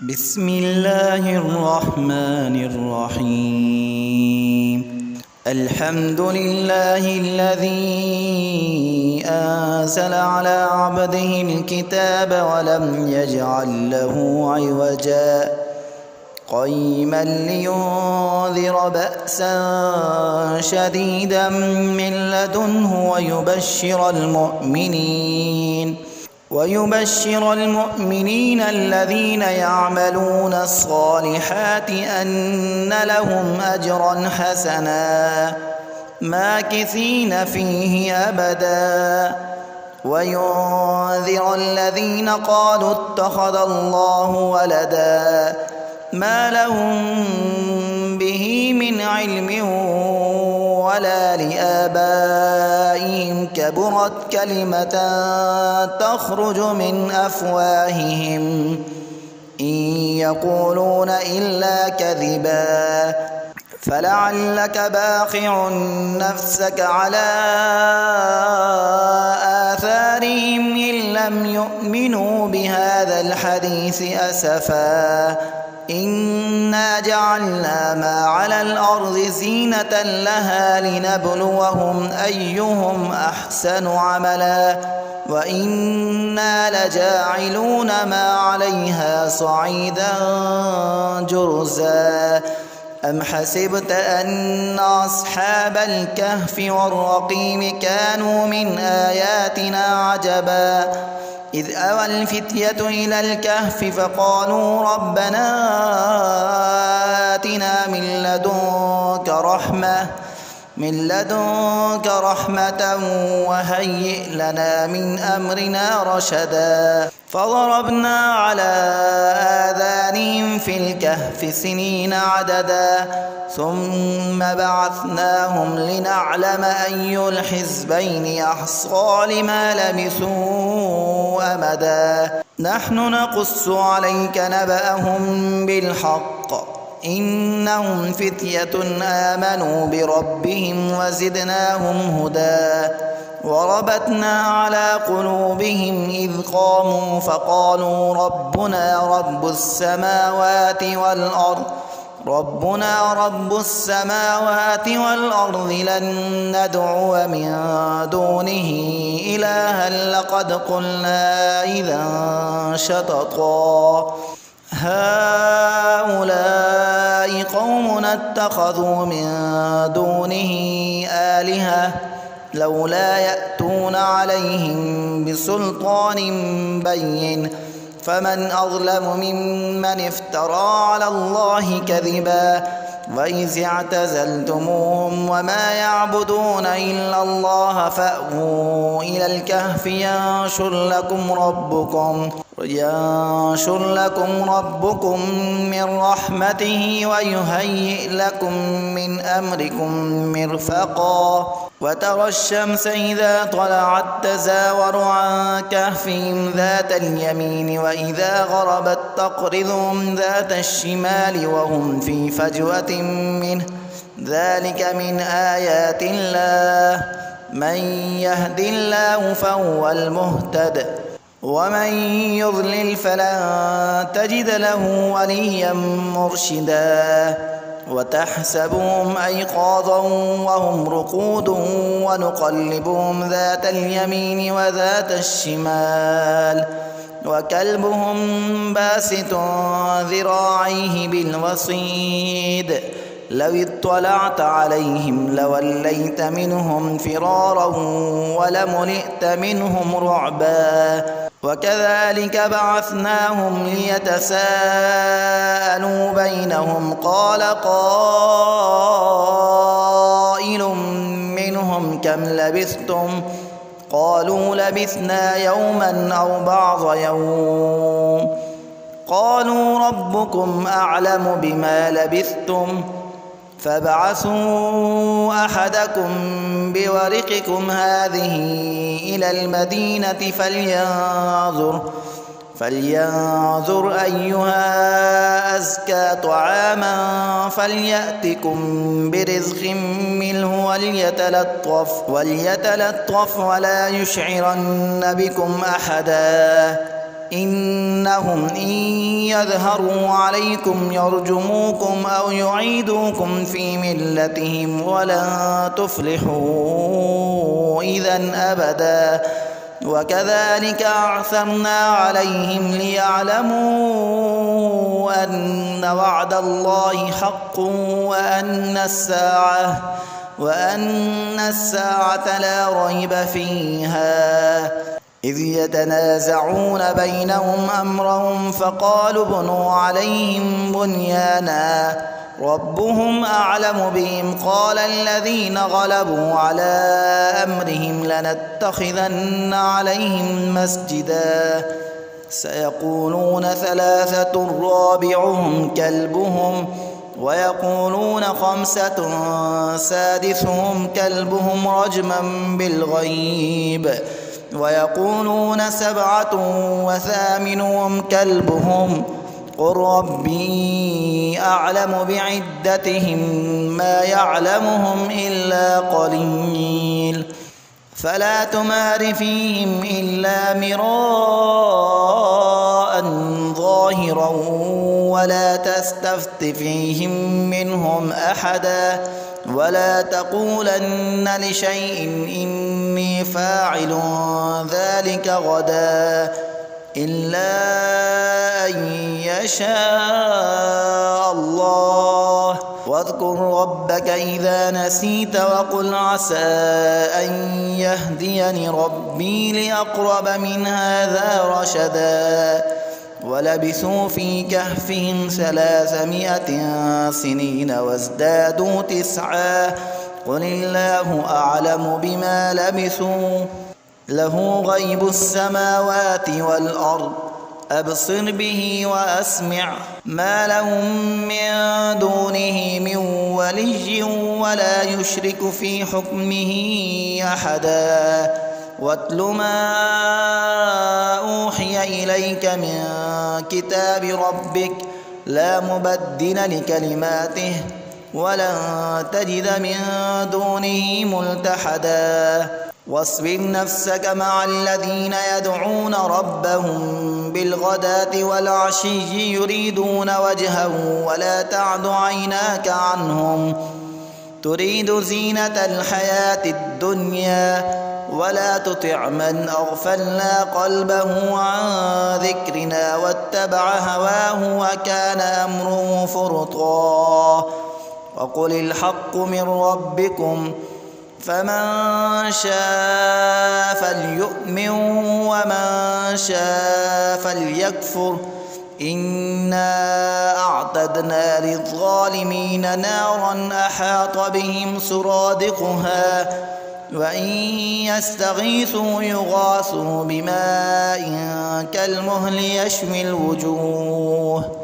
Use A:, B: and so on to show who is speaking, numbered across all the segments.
A: بسم الله الرحمن الرحيم. الحمد لله الذي أنزل على عبده الكتاب ولم يجعل له عوجا قيما لينذر بأسا شديدا من لدنه ويبشر المؤمنين الذين يعملون الصالحات أن لهم أجرا حسنا ماكثين فيه أبدا وينذر الذين قالوا اتخذ الله ولدا ما لهم به من علم ولا لآبائهم كبرت كلمة تخرج من أفواههم إن يقولون إلا كذبا فلعلك باخع نفسك على آثارهم إن لم يؤمنوا بهذا الحديث أسفا إنا جعلنا ما على الأرض زينة لها لنبلوهم أيهم أحسن عملا وإنا لجاعلون ما عليها صعيدا جرزا أم حسبت أن أصحاب الكهف والرقيم كانوا من آياتنا عجبا إذ أوى الفتية إلى الكهف فقالوا ربنا آتنا من لدنك رحمة وهيئ لنا من أمرنا رشدا فضربنا على آذانهم في الكهف سنين عددا ثم بعثناهم لنعلم أي الحزبين أحصى لما لبثوا أمدا نحن نقص عليك نبأهم بالحق إنهم فتية آمنوا بربهم وزدناهم هدى وربطنا على قلوبهم إذ قاموا فقالوا ربنا رب السماوات والأرض لن ندعو من دونه إلها لقد قلنا إذا شططا هؤلاء قومنا اتخذوا من دونه آلهة لولا يأتون عليهم بسلطان بين فمن أظلم ممن افترى على الله كذبا وإذ اعتزلتموهم وما يعبدون إلا الله فأووا إلى الكهف ينشر لكم ربكم من رحمته ويهيئ لكم من أمركم مرفقا وترى الشمس إذا طلعت تزاور عن كهفهم ذات اليمين وإذا غربت تقرضهم ذات الشمال وهم في فجوة منه ذلك من آيات الله من يهد الله فهو المهتد ومن يضلل فلن تجد له وليا مرشدا وتحسبهم أيقاظا وهم رقود ونقلبهم ذات اليمين وذات الشمال وكلبهم باسط ذراعيه بالوصيد لو اطلعت عليهم لوليت منهم فرارا ولملئت منهم رعبا وكذلك بعثناهم ليتساءلوا بينهم قال قائل منهم كم لبثتم قالوا لبثنا يوما أو بعض يوم قالوا ربكم أعلم بما لبثتم فابعثوا أحدكم بورقكم هذه إلى المدينة فلينظر أيها أزكى طعاما فليأتكم برزق منه وليتلطف ولا يشعرن بكم أحدا إنهم إن يظهروا عليكم يرجموكم أو يعيدوكم في ملتهم ولن تفلحوا إذا أبدا وكذلك أعثرنا عليهم ليعلموا أن وعد الله حق وأن الساعة لا ريب فيها إذ يتنازعون بينهم أمرهم فقالوا ابنوا عليهم بنيانا ربهم أعلم بهم قال الذين غلبوا على أمرهم لنتخذن عليهم مسجدا سيقولون ثلاثة رابعهم كلبهم ويقولون خمسة سادسهم كلبهم رجما بالغيب ويقولون سبعة وثامنهم كلبهم قل ربي أعلم بعدتهم ما يعلمهم إلا قليل فلا تمار فيهم إلا مراء ظاهرا ولا تستفت فيهم منهم أحدا ولا تقولن لشيء إني فاعل ذلك غدا إلا أن يشاء الله واذكر ربك إذا نسيت وقل عسى أن يهديني ربي لأقرب من هذا رشدا ولبثوا في كهفهم 300 سنين وازدادوا 9 قل الله أعلم بما لبثوا له غيب السماوات والأرض أبصر به وأسمع ما لهم من دونه من ولي ولا يشرك في حكمه أحدا واتل ما أوحي إليك من كتاب ربك لا مبدل لكلماته ولن تجد من دونه ملتحدا واصبر نفسك مع الذين يدعون ربهم بالغداة والعشي يريدون وجهه ولا تعد عيناك عنهم تريد زينة الحياة الدنيا ولا تطع من أغفلنا قلبه عن ذكرنا واتبع هواه وكان أمره فرطا وقل الحق من ربكم فمن شاء فليؤمن ومن شاء فليكفر إنا أعتدنا للظالمين نارا أحاط بهم سرادقها وإن يستغيثوا يغاثوا بماء كالمهل يشوي الوجوه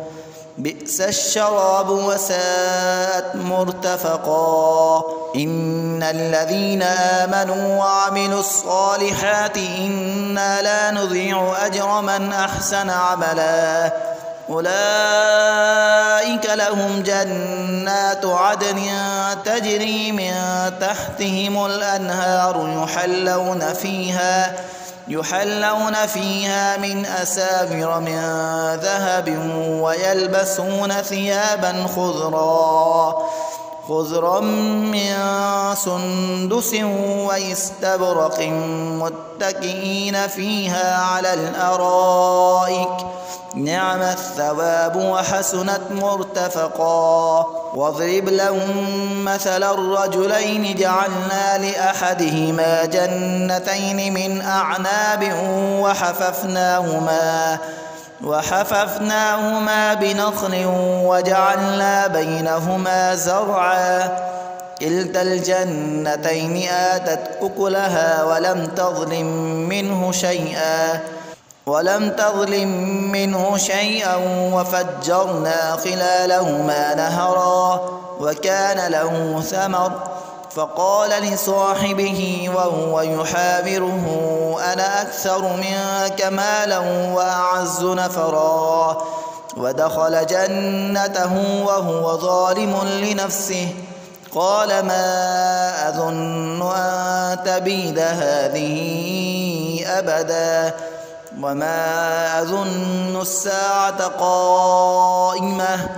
A: بئس الشراب وساءت مرتفقا إن الذين آمنوا وعملوا الصالحات إنا لا نضيع أجر من أحسن عملا أولئك لهم جنات عدن تجري من تحتهم الأنهار يحلون فيها من أساور من ذهب ويلبسون ثيابا خضرا من سندس واستبرق متكئين فيها على الأرائك نعم الثواب وحسنت مرتفقا واضرب لهم مثل الرجلين جعلنا لأحدهما جنتين من أعناب وحففناهما بنخل وجعلنا بينهما زرعا كلتا الجنتين آتت أكلها ولم تظلم منه شيئا وفجرنا خلالهما نهرا وكان له ثمر فقال لصاحبه وهو يحاوره أنا أكثر منك مالا وأعز نفرا ودخل جنته وهو ظالم لنفسه قال ما أظن أن تبيد هذه أبدا وما أظن الساعة قائمة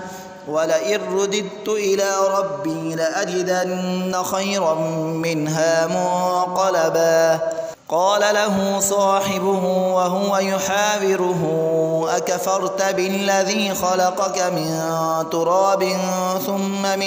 A: ولئن رددت إلى ربي لأجدن خيرا منها منقلبا قال له صاحبه وهو يحاوره أكفرت بالذي خلقك من تراب ثم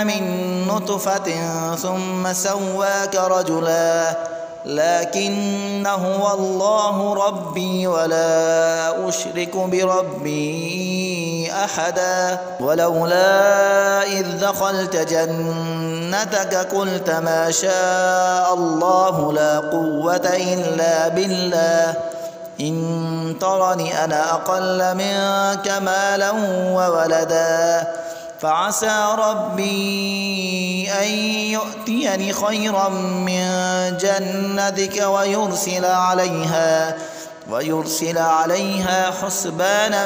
A: من نطفة ثم سواك رجلا لكن هو الله ربي ولا أشرك بربي أحدا ولولا إذ دخلت جنتك قلت ما شاء الله لا قوة إلا بالله إن ترني أنا أقل منك مالا وولدا فعسى ربي أن يؤتيني خيرا من جنتك ويرسل عليها حسبانا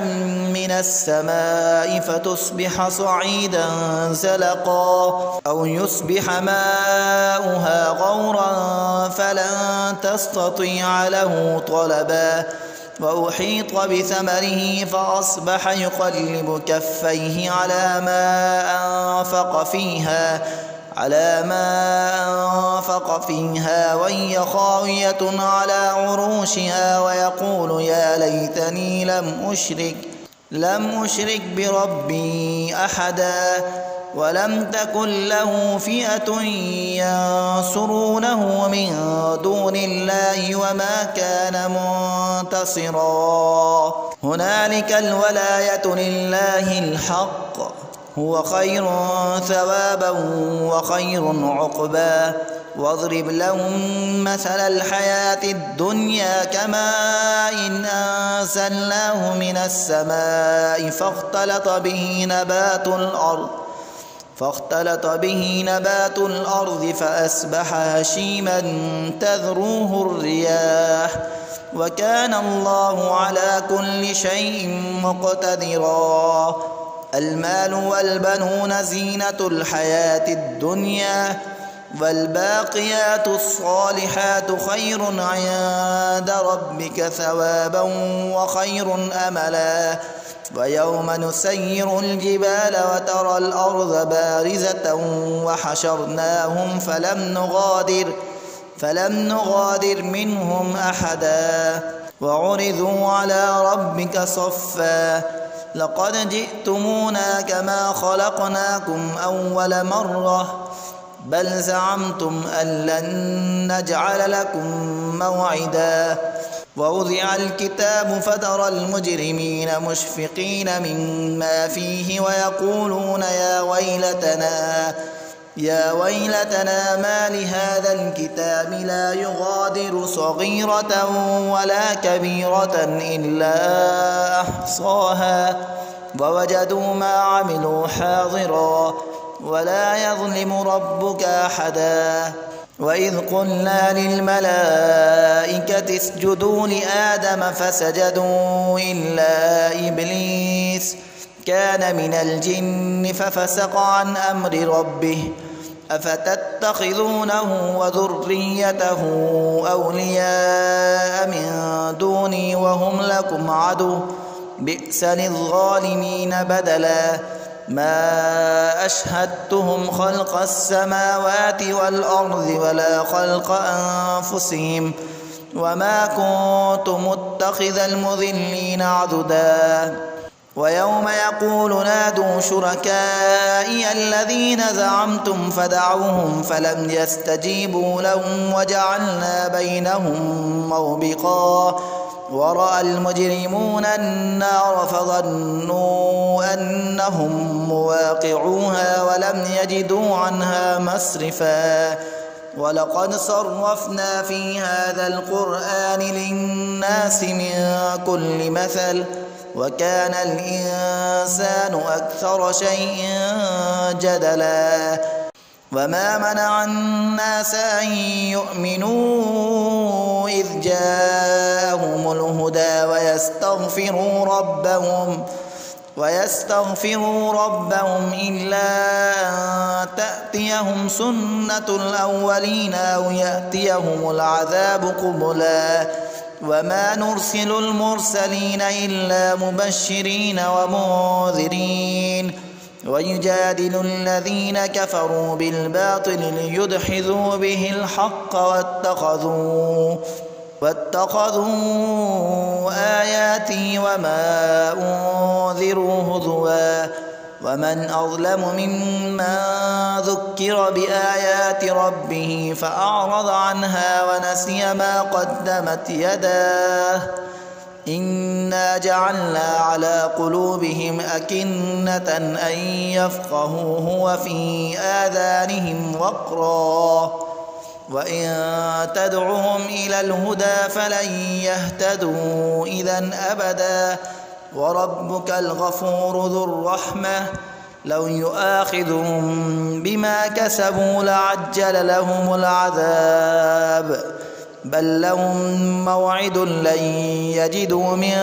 A: من السماء فتصبح صعيدا زلقا أو يصبح ماؤها غورا فلن تستطيع له طلبا وأحيط بثمره فأصبح يقلب كفيه على ما أنفق فيها وهي خاوية على عروشها ويقول يا ليتني لم أشرك بربي أحدا ولم تكن له فئة ينصرونه من دون الله وما كان منتصرا هنالك الولاية لله الحق هو خير ثوابا وخير عقبا واضرب لهم مثل الحياة الدنيا كماء إن أنزلناه من السماء فاختلط به نبات الأرض فأصبح هشيما تذروه الرياح وكان الله على كل شيء مقتدرا المال والبنون زينة الحياة الدنيا والباقيات الصالحات خير عند ربك ثوابا وخير أملا ويوم نسير الجبال وترى الأرض بارزة وحشرناهم فلم نغادر منهم أحدا وعرضوا على ربك صفا لقد جئتمونا كما خلقناكم أول مرة بل زعمتم أن لن نجعل لكم موعدا ووضع الكتاب فترى المجرمين مشفقين مما فيه ويقولون يا ويلتنا ما لهذا الكتاب لا يغادر صغيرة ولا كبيرة إلا أحصاها ووجدوا ما عملوا حاضرا ولا يظلم ربك أحدا وإذ قلنا للملائكة اسجدوا لآدم فسجدوا إلا إبليس كان من الجن ففسق عن أمر ربه أفتتخذونه وذريته أولياء من دوني وهم لكم عدو بئس للظالمين بدلا ما أشهدتهم خلق السماوات والأرض ولا خلق أنفسهم وما كنت متخذ المضلين عضدا ويوم يقول نادوا شركائي الذين زعمتم فدعوهم فلم يستجيبوا لهم وجعلنا بينهم موبقا ورأى المجرمون النار فظنوا أنهم مواقعوها ولم يجدوا عنها مصرفا ولقد صرفنا في هذا القرآن للناس من كل مثل وكان الإنسان أكثر شيء جدلا وما منع الناس أن يؤمنوا إذ جاءهم الهدى ويستغفروا ربهم ويستغفروا ربهم إلا أن تأتيهم سنة الأولين أو يأتيهم العذاب قبلا وما نرسل المرسلين إلا مبشرين ومنذرين ويجادل الذين كفروا بالباطل ليدحضوا به الحق واتخذوا آياتي وما أنذروا هزوا ومن أظلم ممن ذكر بآيات ربه فأعرض عنها ونسي ما قدمت يداه إنا جعلنا على قلوبهم أكنة أن يفقهوه وفي آذانهم وقرا وإن تدعهم إلى الهدى فلن يهتدوا إذا أبدا وربك الغفور ذو الرحمة لو يؤاخذهم بما كسبوا لعجل لهم العذاب بل لهم موعد لن يجدوا من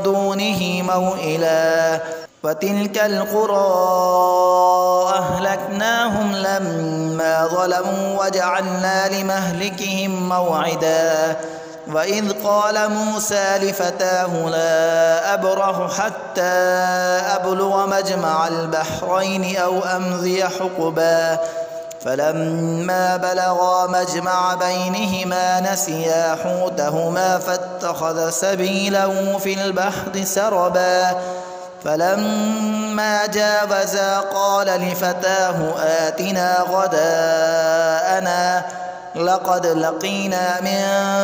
A: دونه موئلا وتلك القرى أهلكناهم لما ظلموا وجعلنا لمهلكهم موعدا وإذ قال موسى لفتاه لا أبرح حتى أبلغ مجمع البحرين أو أمضي حقبا فلما بلغا مجمع بينهما نسيا حوتهما فاتخذ سبيله في البحر سربا فلما جاوزا قال لفتاه آتنا غداءنا لقد لقينا من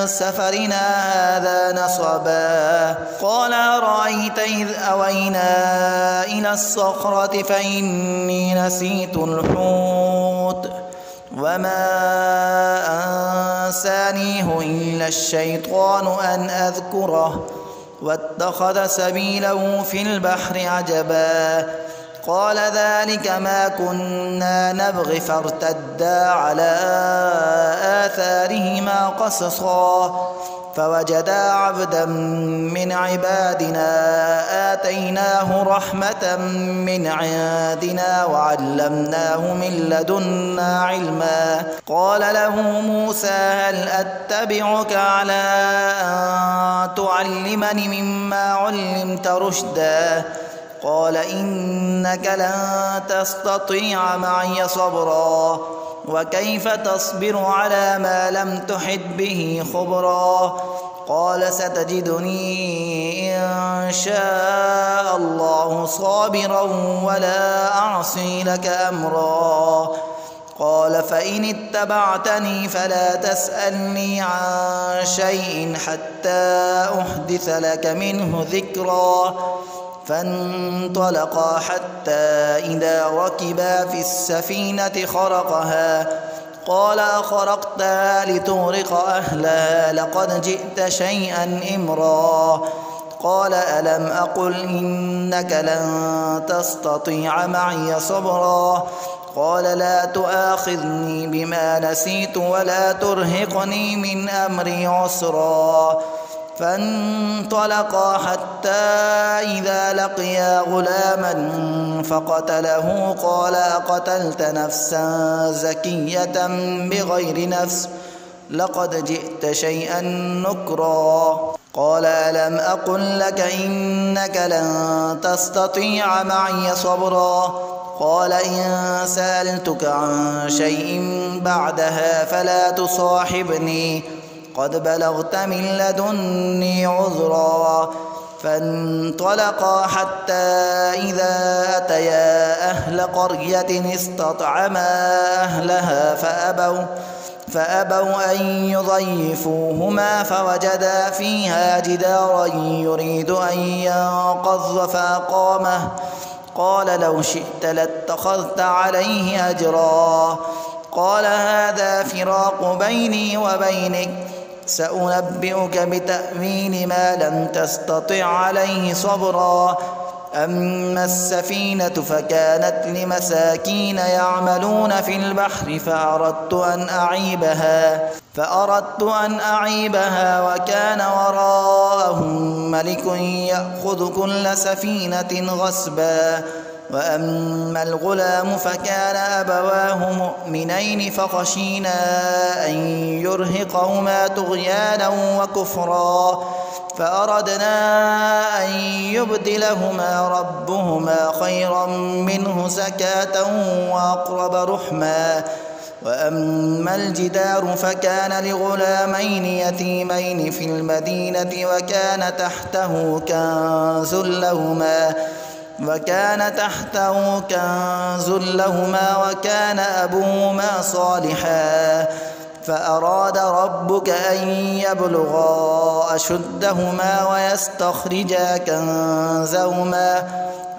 A: سفرنا هذا نصبا قال أرأيت إذ أوينا إلى الصخرة فإني نسيت الحوت وما أنسانيه إلا الشيطان أن أذكره واتخذ سبيله في البحر عجبا قال ذلك ما كنا نبغي فارتدا على آثارهما قصصا فوجدا عبدا من عبادنا آتيناه رحمة من عندنا وعلمناه من لدنا علما قال له موسى هل أتبعك على أن تعلمني مما علمت رشدا قال إنك لن تستطيع معي صبرا وكيف تصبر على ما لم تحط به خبرا قال ستجدني إن شاء الله صابرا ولا أعصي لك أمرا قال فإن اتبعتني فلا تسألني عن شيء حتى أحدث لك منه ذكرا فانطلقا حتى إذا ركبا في السفينة خرقها قال أخرقتها لتغرق أهلها لقد جئت شيئا إمرا قال ألم أقل إنك لن تستطيع معي صبرا قال لا تؤاخذني بما نسيت ولا ترهقني من أمري عسرا فانطلقا حتى إذا لقيا غلاما فقتله قال أقتلت نفسا زكية بغير نفس لقد جئت شيئا نكرا قال ألم أقل لك إنك لن تستطيع معي صبرا قال إن سألتك عن شيء بعدها فلا تصاحبني قد بلغت من لدني عذرا فانطلقا حتى إذا أتيا أهل قرية استطعما أهلها فأبوا أن يضيفوهما فوجدا فيها جدارا يريد أن ينقض فأقامه قال لو شئت لاتخذت عليه أجرا قال هذا فراق بيني وبينك سأنبئك بتأويل ما لم تستطع عليه صبرا أما السفينة فكانت لمساكين يعملون في البحر فأردت أن أعيبها وكان وراءهم ملك يأخذ كل سفينة غصبا. وأما الغلام فكان أبواه مؤمنين فخشينا أن يرهقهما طغيانا وكفرا فأردنا أن يبدلهما ربهما خيرا منه زكاة وأقرب رحما. وأما الجدار فكان لغلامين يتيمين في المدينة وكان تحته كنز لهما وكان أبوهما صالحا فأراد ربك أن يبلغا أشدهما ويستخرجا كنزهما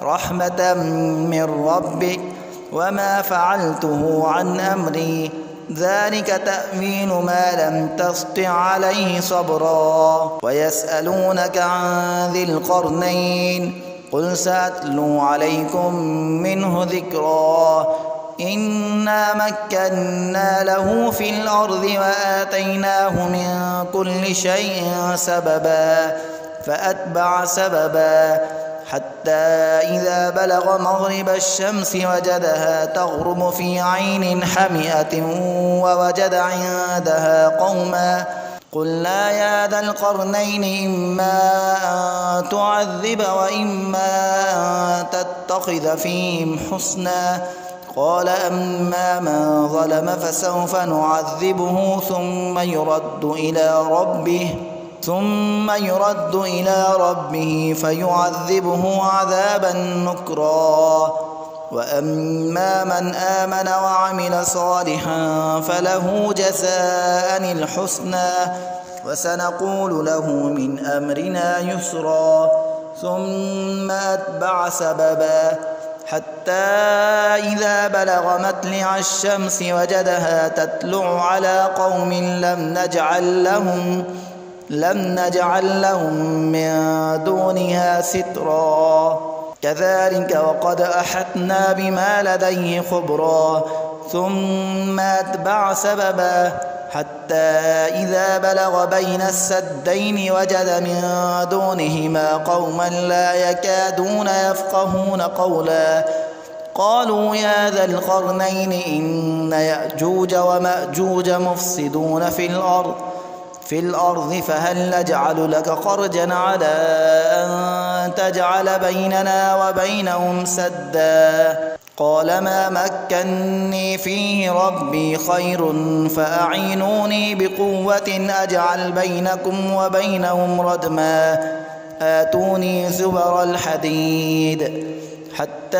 A: رحمة من ربك وما فعلته عن أمري ذلك تأويل ما لم تسطع عليه صبرا. ويسألونك عن ذي القرنين قل سأتلو عليكم منه ذكرا. إنا مكنا له في الأرض وآتيناه من كل شيء سببا فأتبع سببا حتى إذا بلغ مغرب الشمس وجدها تغرب في عين حمئة ووجد عندها قوما قلنا يا ذا القرنين إما أن تعذب وإما أن تتخذ فيهم حسنا قال أما من ظلم فسوف نعذبه ثم يرد إلى ربه فيعذبه عذابا نكرا. وأما من آمن وعمل صالحا فله جزاء الحسنى وسنقول له من أمرنا يسرا. ثم أتبع سببا حتى إذا بلغ مطلع الشمس وجدها تطلع على قوم لم نجعل لهم من دونها سترا كذلك وقد أحطنا بما لديه خبرا. ثم أتبع سببا حتى إذا بلغ بين السدين وجد من دونهما قوما لا يكادون يفقهون قولا قالوا يا ذا القرنين إن يأجوج ومأجوج مفسدون في الأرض فهل نجعل لك خرجا على أن تجعل بيننا وبينهم سدا قال ما مكني فيه ربي خير فأعينوني بقوة أجعل بينكم وبينهم ردما آتوني زبر الحديد حتى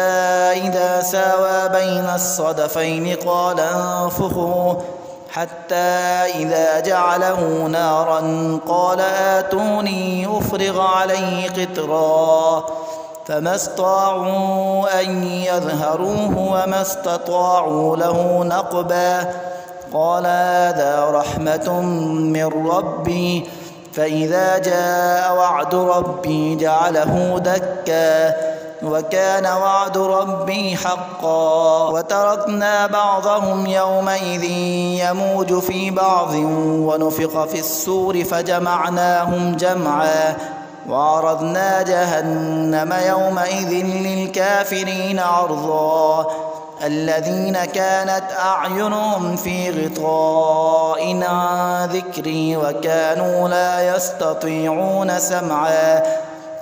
A: إذا ساوى بين الصدفين قال انفخوا حتى إذا جعله نارا قال آتوني أفرغ عليه قطرا فما استطاعوا أن يظهروه وما استطاعوا له نقبا قال هذا رحمة من ربي فإذا جاء وعد ربي جعله دكا وكان وعد ربي حقا. وتركنا بعضهم يومئذ يموج في بعض ونفخ في السور فجمعناهم جمعا وعرضنا جهنم يومئذ للكافرين عرضا الذين كانت أعينهم في غطاء عن ذكري وكانوا لا يستطيعون سمعا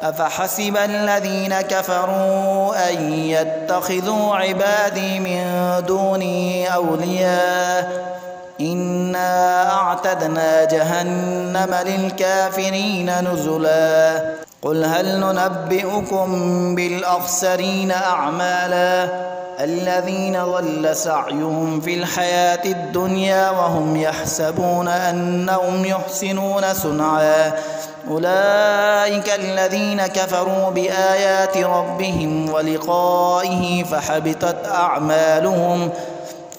A: أفحسب الذين كفروا أن يتخذوا عبادي من دوني أولياء إنا أعتدنا جهنم للكافرين نزلا قل هل ننبئكم بالأخسرين أعمالا الذين ضل سعيهم في الحياة الدنيا وهم يحسبون أنهم يحسنون صنعا أولئك الذين كفروا بآيات ربهم ولقائه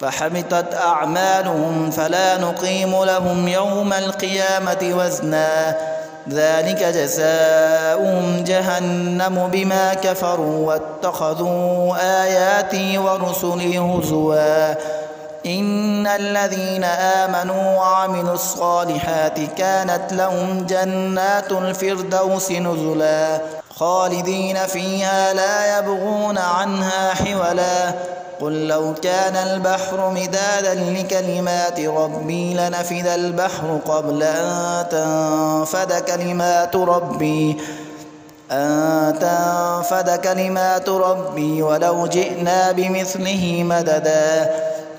A: فحبطت أعمالهم فلا نقيم لهم يوم القيامة وزنا ذلك جزاؤهم جهنم بما كفروا واتخذوا آياتي ورسلي هزوا إن الذين آمنوا وعملوا الصالحات كانت لهم جنات الفردوس نزلا خالدين فيها لا يبغون عنها حولا قل لو كان البحر مدادا لكلمات ربي لنفد البحر قبل أن تنفد كلمات ربي ولو جئنا بمثله مددا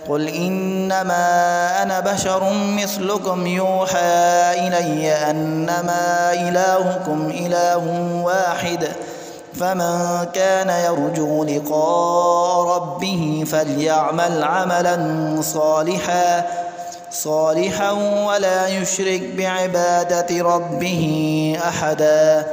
A: قل إنما أنا بشر مثلكم يوحى إلي أنما إلهكم إله واحد فمن كان يرجو لقاء ربه فليعمل عملا صالحا ولا يشرك بعبادة ربه أحدا